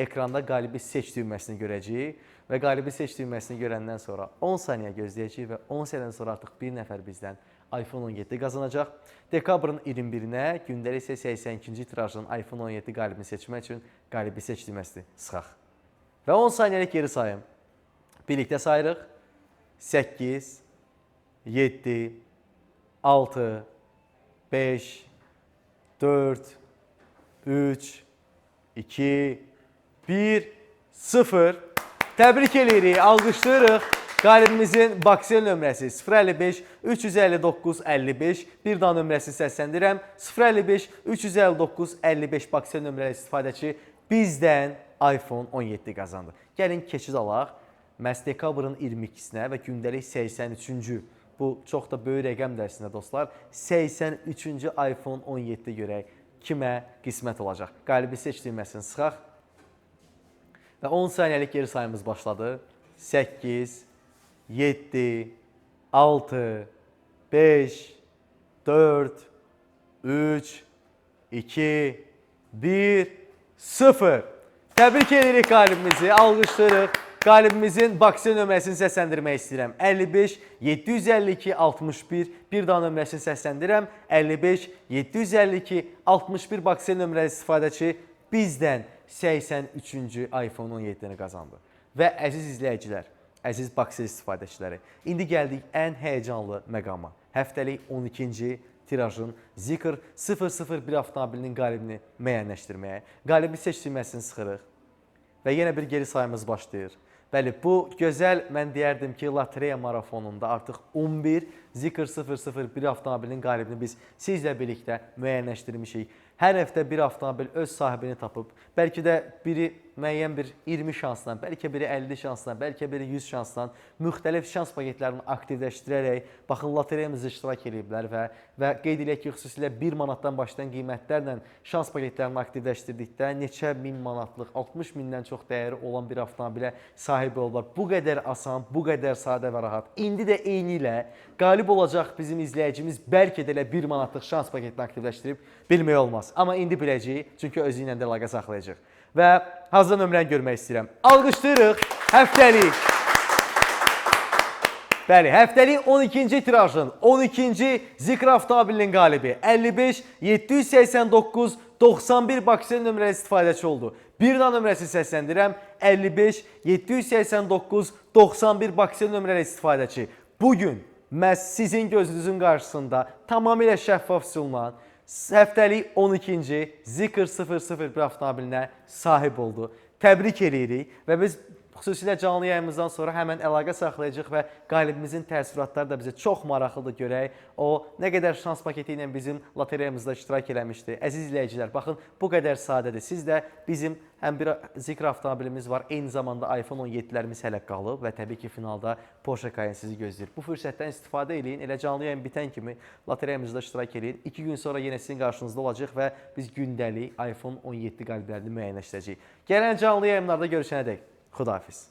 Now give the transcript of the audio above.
ekranda qalibi seç düyməsini görəcəyik və qalibi seç düyməsini görəndən sonra 10 saniyə gözləyəcəyik və 10 saniyədən sonra artıq bir nəfər bizdən iPhone 17 qazanacaq. Dekabrın 21-nə, gündəlik isə 82-ci tirajın iPhone 17 qalibini seçmək üçün qalibi seç düyməsini sıxaq. Və 10 saniyəlik geri sayım. Birlikdə sayırıq. 8, 7, 6, 5, 4, 3, 2, 1, 0. Təbrik edirik, alqışlayırıq. Qalibimizin baksel nömrəsi 055 359 55. Bir daha nömrəsini səsləndirəm. 055 359 55 baksel nömrəli istifadəçi bizdən iPhone 17 qazandı. Gəlin keçid alaq. Məhz dekabrın 22-sinə və gündəlik 83-cü, bu çox da böyük rəqəm dərsində dostlar, 83-cü iPhone 17 görək kimə qismət olacaq. Qalibi seç düyməsini sıxaq və 10 saniyəlik geri sayımız başladı. 8, 7, 6, 5, 4, 3, 2, 1, 0. Təbrik edirik qalibimizi, alqışlayırıq. Qalibimizin baksel nömrəsini səsləndirmək istəyirəm. 55 752 61. Bir daha nömrəsini səsləndirəm. 55 752 61 baksel nömrəli istifadəçi bizdən 83-cü iPhone 17-ni qazandı. Və əziz izləyicilər, əziz baksel istifadəçiləri, indi gəldik ən həyəcanlı məqama. Həftəlik 12-ci tirajın Zikr 001 avtomobilinin qalibini müəyyənləşdirməyə. Qalibi seç düyməsini sıxırıq və yenə bir geri sayımız başlayır. Bəli, bu gözəl, mən deyərdim ki, lotereya marafonunda artıq 11 Zikr 001 avtomobilinin qalibini biz sizlə birlikdə müəyyənləşdirmişik. Hər həftə bir avtomobil öz sahibini tapıb, bəlkə də biri müəyyən bir 20 şansla, bəlkə biri 50 şansla, bəlkə biri 100 şansla müxtəlif şans paketlərini aktivləşdirərək, baxın, lotereyamızı iştirak ediblər və qeyd edək ki, xüsusilə 1 manatdan başlayan qiymətlərlə şans paketlərini aktivləşdirdikdə neçə min manatlıq, 60 mindən çox dəyəri olan bir avtomobilə sahib oldular. Bu qədər asan, bu qədər sadə və rahat. İndi də eyni ilə qalib olacaq bizim izləyicimiz bəlkə də elə 1 manatlıq şans paketini aktivləşdirib bilmək olmaz. Amma indi biləcəyik, çünki özü ilə də əlaqə saxlayacaq. Və hazır nömrəni görmək istəyirəm. Alqışlayırıq həftəlik. Bəli, həftəlik 12-ci tirajın 12-ci Zikr avtomobilinin qalibi 55 789 91 baksel nömrəli istifadəçi oldu. Bir daha nömrəsini səsləndirəm. 55 789 91 baksel nömrəli istifadəçi. Bugün məhz sizin gözünüzün qarşısında tamamilə şəffaf sunulan həftəlik 12-ci Zikr 001 avtomobilinə sahib oldu. Təbrik edirik və biz xüsusilə canlı yayımızdan sonra həmən əlaqə saxlayacaq və qalibimizin təəssüratları da bizə çox maraqlıdır görək. O, nə qədər şans paketi ilə bizim lotereyamızda iştirak eləmişdi. Əziz izləyicilər, baxın, bu qədər sadədir. Siz də bizim həm bir Zikr avtomobilimiz var, eyni zamanda iPhone 17-lərimiz hələ qalıb və təbii ki, finalda Porsche Cayenne sizi gözləyir. Bu fürsətdən istifadə edin, elə canlı yayın bitən kimi lotereyamızda iştirak edin. 2 gün sonra yenə sizin qarşınızda olacaq və biz gündəlik iPhone 17 qaliblərini müəyyənləşdirəcəyik. Gələn canlı yayımlarda görüşənədək. Xudahafiz.